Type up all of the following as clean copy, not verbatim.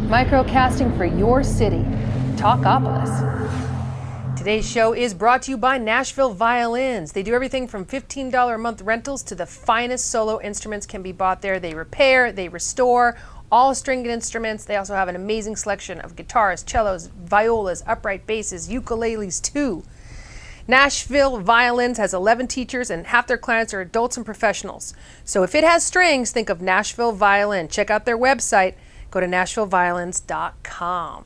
Microcasting for your city, Talkapolis. Today's show is brought to you by Nashville Violins. They do everything from $15 a month rentals to the finest solo instruments can be bought there. They repair, they restore all stringed instruments. They also have an amazing selection of guitars, cellos, violas, upright basses, ukuleles too. Nashville Violins has 11 teachers and half their clients are adults and professionals. So if it has strings, think of Nashville Violin. Check out their website. Go to NashvilleViolins.com.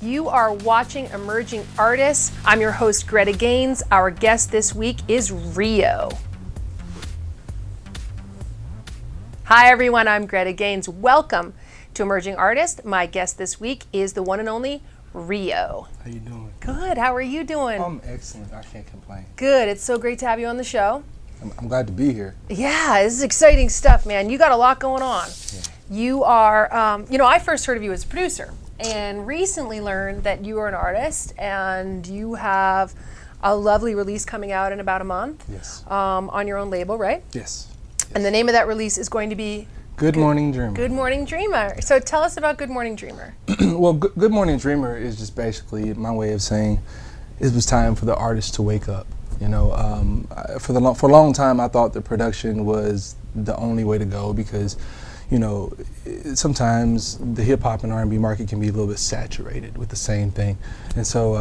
You are watching Emerging Artists. I'm your host, Greta Gaines. Our guest this week is Rio. Hi, everyone. I'm Greta Gaines. Welcome to Emerging Artists. My guest this week is the one and only Rio. How you doing? Good. How are you doing? I'm excellent. I can't complain. Good. It's so great to have you on the show. I'm glad to be here. Yeah, this is exciting stuff, man. You got a lot going on. Yeah. You are, I first heard of you as a producer and recently learned that you are an artist and you have a lovely release coming out in about a month. Yes. On your own label, right? Yes. And the name of that release is going to be Good Morning Dreamer. Good Morning Dreamer. So tell us about Good Morning Dreamer. Well, Good Morning Dreamer is just basically my way of saying it was time for the artist to wake up. You know, for a long time I thought the production was the only way to go because, you know, sometimes the hip hop and R&B market can be a little bit saturated with the same thing. And so,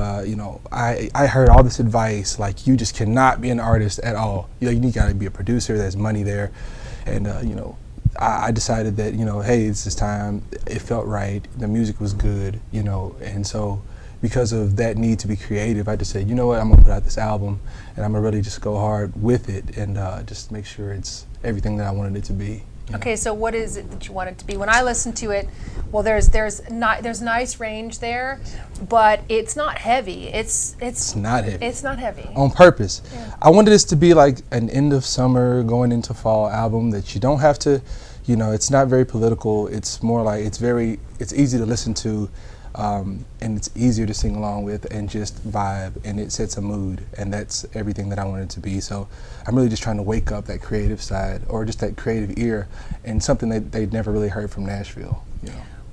I heard all this advice like you just cannot be an artist at all. You gotta be a producer. There's money there, and I decided that hey, it's this time. It felt right. The music was good, and so. Because of that need to be creative, I just said, you know what, I'm gonna put out this album and I'm gonna really just go hard with it and just make sure it's everything that I wanted it to be. Okay, so what is it that you want it to be? When I listen to it, well, there's nice range there, but it's not heavy. It's not heavy. It's not heavy. On purpose. Yeah. I wanted this to be like an end of summer, going into fall album that you don't have to, it's not very political. It's more like it's easy to listen to. And it's easier to sing along with and just vibe, and it sets a mood, and that's everything that I want it to be. So I'm really just trying to wake up that creative side or just that creative ear and something that they'd never really heard from Nashville.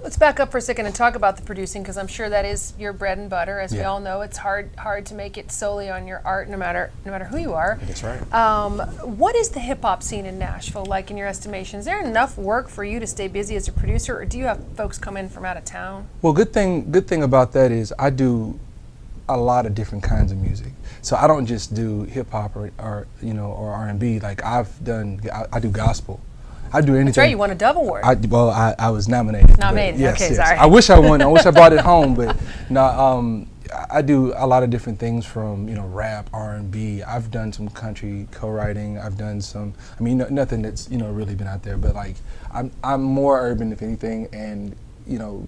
Let's back up for a second and talk about the producing, because I'm sure that is your bread and butter. As we all know, it's hard to make it solely on your art, no matter who you are. That's right. What is the hip hop scene in Nashville like in your estimation? Is there enough work for you to stay busy as a producer, or do you have folks come in from out of town? Well, good thing about that is I do a lot of different kinds of music. So I don't just do hip hop or R&B. Like I do gospel. I do anything. That's right. You won a Dove Award. I was nominated. Nominated. Yes, okay, yes. sorry. I wish I won. I wish I brought it home, but no. I do a lot of different things from rap, R&B. I've done some country co-writing. I've done some. I mean, nothing that's really been out there. But like, I'm more urban if anything, and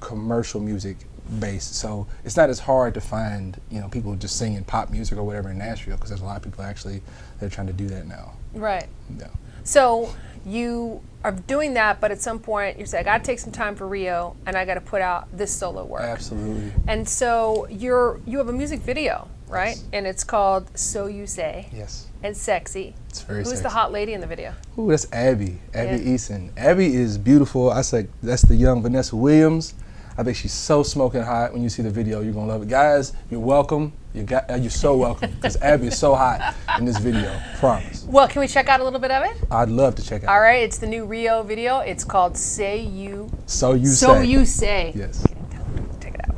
commercial music based. So it's not as hard to find people just singing pop music or whatever in Nashville, because there's a lot of people actually that are trying to do that now. Right. Yeah. So you are doing that, but at some point you say, I got to take some time for Rio, and I got to put out this solo work. Absolutely. And so you have a music video, right? Yes. And it's called So You Say. Yes. And sexy. It's very sexy. Who's the hot lady in the video? Ooh, that's Abby Yeah. Eason. Abby is beautiful. I say that's the young Vanessa Williams. I think she's so smoking hot. When you see the video, you're gonna love it. Guys, you're welcome. You're so welcome, because Abby is so hot in this video. Promise. Well, can we check out a little bit of it? I'd love to check it out. All right, it's the new Rio video. It's called So You Say. Yes. Okay, take it out.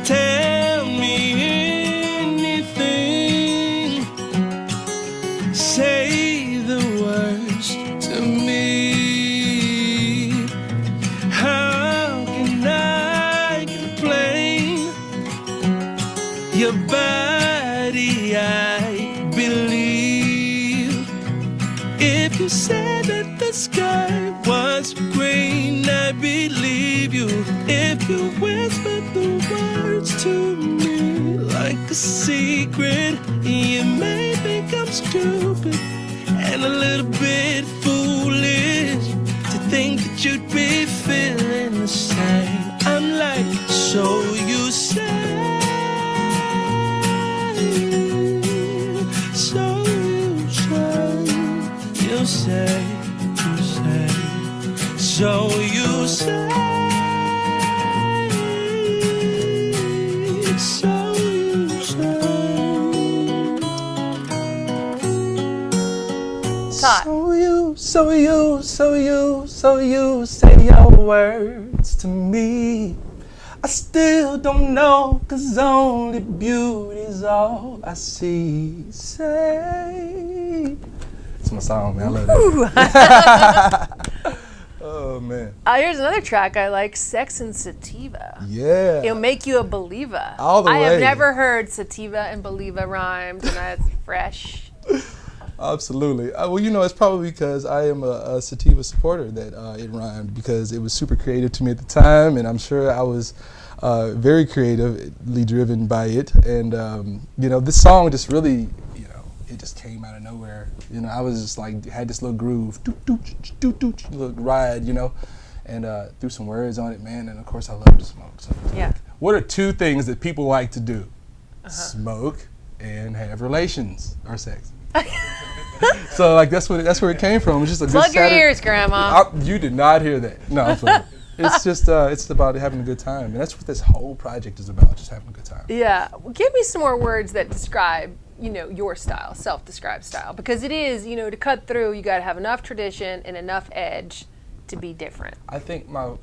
Tell me anything, say the words to me. How can I complain? Your body, I believe. If you said that the sky was green, I believe you. If you whispered the words to me like a secret, you may think I'm stupid and a little bit foolish to think that you'd be feeling the same. I'm like, so you say, so you say, you say. So you say, so you say. Todd. So you say your words to me. I still don't know, 'cause only beauty's all I see. Say. It's my song, man. I love that. Oh, man. Here's another track I like, Sex and Sativa. Yeah. It'll make you a believer. All the I have way. never heard sativa and believer rhymed, and that's fresh. Absolutely. Well, you know, it's probably because I am a sativa supporter that it rhymed, because it was super creative to me at the time, and I'm sure I was very creatively driven by it. And, you know, this song just really, you know, it just came out of nowhere. You know, I was just like, had this little groove, little ride, you know, and threw some words on it, man. And of course, I love to smoke. So, Yeah. what are two things that people like to do? Smoke and have relations or sex. So like that's where it came from. It's just a Plug good your Saturday. ears, Grandma. You did not hear that. No, I'm sorry. It's just it's about having a good time, and that's what this whole project is about, just having a good time. Yeah. Well, give me some more words that describe, you know, your style, self-described style, because it is, you know, to cut through, you got to have enough tradition and enough edge to be different. I think my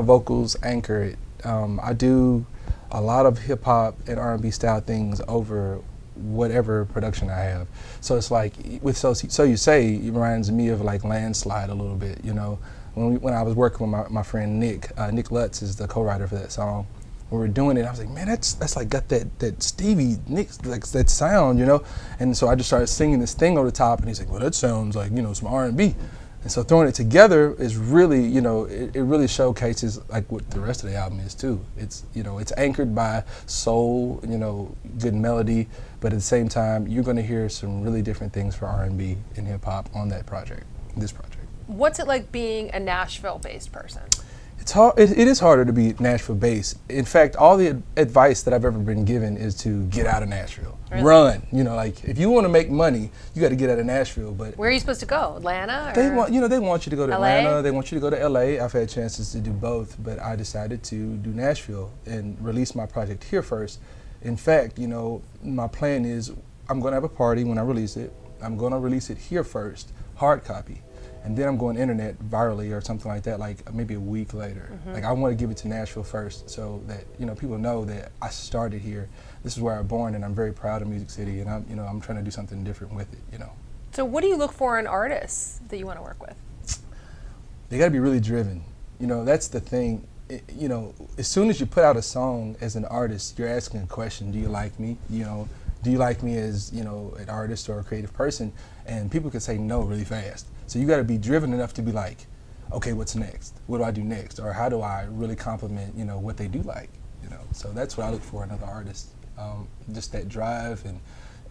vocals anchor it. I do a lot of hip hop and R&B style things over whatever production I have. So it's like with So You Say, it reminds me of like Landslide a little bit, you know. When I was working with my friend Nick Lutz is the co-writer for that song. When we were doing it, I was like, man, that's like got that Stevie Nicks, like that sound, you know. And so I just started singing this thing over the top, and he's like, well, that sounds like, you know, some R&B. And so throwing it together is really, you know, it really showcases like what the rest of the album is too. It's, you know, it's anchored by soul, you know, good melody, but at the same time, you're going to hear some really different things for R&B and hip hop on that project, this project. What's it like being a Nashville-based person? It's hard. It is harder to be Nashville-based. In fact, all the advice that I've ever been given is to get out of Nashville, Really? Run. You know, like if you want to make money, you got to get out of Nashville. But Where are you supposed to go? Atlanta? Or? they want you to go to LA? Atlanta. They want you to go to LA. I've had chances to do both, but I decided to do Nashville and release my project here first. In fact, you know, my plan is I'm going to have a party when I release it. I'm going to release it here first, hard copy. And then I'm going internet virally or something like that, like maybe a week later. Like I want to give it to Nashville first, so that, you know, people know that I started here. This is where I was born, and I'm very proud of Music City, and I'm trying to do something different with it, you know. So what do you look for in artists that you want to work with? They got to be really driven. You know, that's the thing. You know, as soon as you put out a song as an artist, you're asking a question: do you like me? You know, do you like me as, you know, an artist or a creative person? And people can say no really fast. So you got to be driven enough to be like, okay, what's next? What do I do next? Or how do I really compliment, you know, what they do like? You know, so that's what I look for in other artists. Just that drive and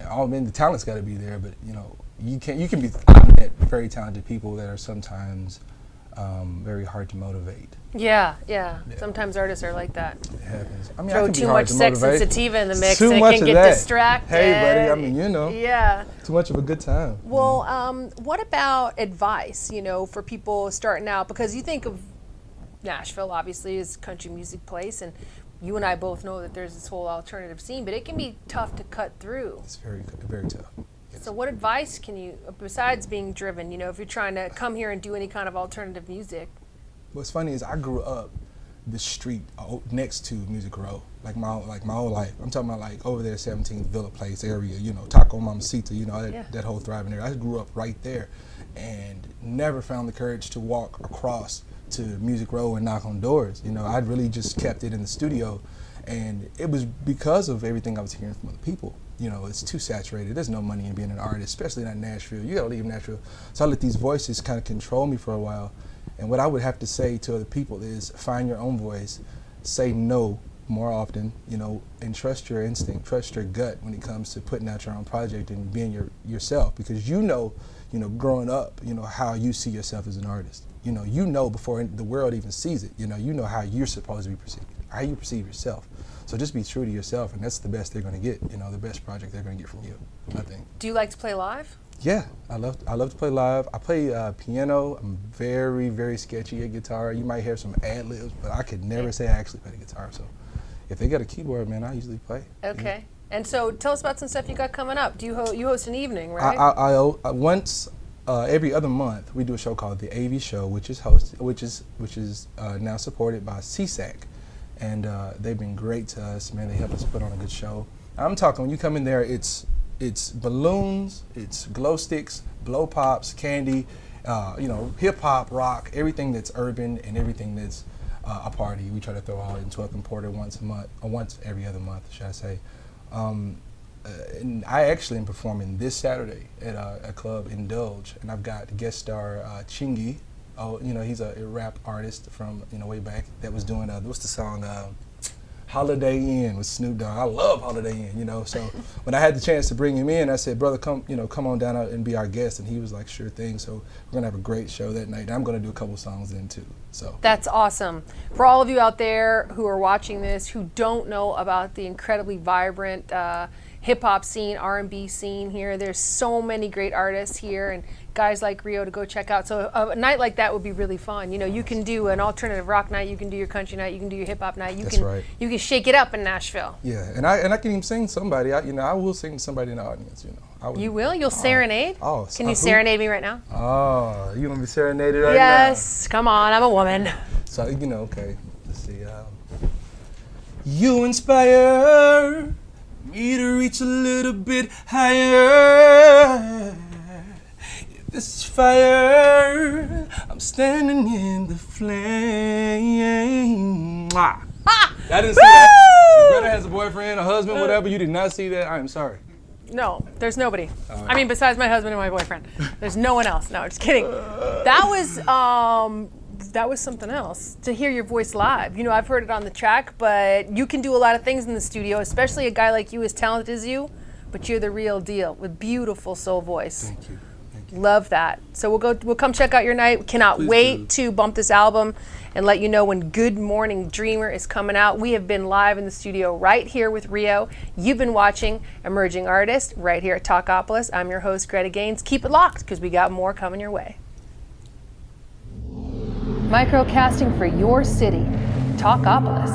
all. I mean, the talent's got to be there, but you know, you can be. I've met very talented people that are sometimes very hard to motivate. Yeah. Sometimes artists are like that. It happens. I mean, I Throw can be too hard much to sex and motivate. sativa in the mix, Too and it much can of get that. distracted. Hey, buddy. I mean, you know. Yeah. Too much of a good time. Well, what about advice, you know, for people starting out? Because you think of Nashville, obviously, as a country music place, and you and I both know that there's this whole alternative scene, but it can be tough to cut through. It's very, very tough. Yes. So what advice can you, besides being driven, you know, if you're trying to come here and do any kind of alternative music? What's funny is I grew up the street next to Music Row, like my whole life. I'm talking about like over there, 17th Villa Place area, you know, Taco Mamacita, you know, that whole thriving area. I grew up right there, and never found the courage to walk across to Music Row and knock on doors. You know, I really just kept it in the studio, and it was because of everything I was hearing from other people. You know, it's too saturated. There's no money in being an artist, especially not in Nashville. You gotta leave Nashville. So I let these voices kind of control me for a while. And what I would have to say to other people is find your own voice, say no more often, you know, and trust your instinct, trust your gut when it comes to putting out your own project and being yourself, because you know, growing up, you know, how you see yourself as an artist. You know before the world even sees it, you know how you're supposed to be perceived, how you perceive yourself. So just be true to yourself, and that's the best they're going to get, you know, the best project they're going to get from you, I think. Do you like to play live? Yeah, I love to play live. I play piano. I'm very, very sketchy at guitar. You might hear some ad libs, but I could never say I actually play the guitar. So if they got a keyboard, man, I usually play. Okay. And so tell us about some stuff you got coming up. Do you host an evening, right? I once every other month we do a show called the AV Show, which is now supported by CSAC, and they've been great to us, man. They help us put on a good show. I'm talking when you come in there, it's balloons, it's glow sticks, blow pops, candy, hip hop, rock, everything that's urban and everything that's a party. We try to throw all in 12th and Porter once a month, or once every other month, should I say. And I actually am performing this Saturday at a club, Indulge, and I've got guest star Chingy. Oh, he's a rap artist from way back that was doing what's the song Holiday Inn with Snoop Dogg. I love Holiday Inn, So when I had the chance to bring him in, I said, brother, come on down and be our guest, and he was like, sure thing. So we're gonna have a great show that night. And I'm gonna do a couple songs then too. So that's awesome. For all of you out there who are watching this who don't know about the incredibly vibrant hip-hop scene, R&B scene here, there's so many great artists here and guys like Rio to go check out. So a night like that would be really fun. You can do an alternative rock night, you can do your country night, you can do your hip-hop night. That's right. You can shake it up in Nashville. Yeah, and I can even sing somebody. I will sing to somebody in the audience. You will? You'll serenade? Oh, can you serenade me right now? Oh, you want to be serenaded right now? Yes, come on, I'm a woman. So, okay, let's see. You inspire me to reach a little bit higher. If this is fire, I'm standing in the flame. Mwah. I didn't see that. Your brother has a boyfriend, a husband, whatever. You did not see that. I am sorry. No, there's nobody. I mean, besides my husband and my boyfriend. There's no one else. No, just kidding. That was something else, to hear your voice live. I've heard it on the track, but you can do a lot of things in the studio, especially a guy like you as talented as you, but you're the real deal with beautiful soul voice. Thank you. Love that. So we'll come check out your night. We cannot wait to bump this album and let you know when Good Morning Dreamer is coming out. We have been live in the studio right here with Rio. You've been watching Emerging Artist right here at Talkapolis. I'm your host, Greta Gaines. Keep it locked because we got more coming your way. Microcasting for your city, Talkapolis.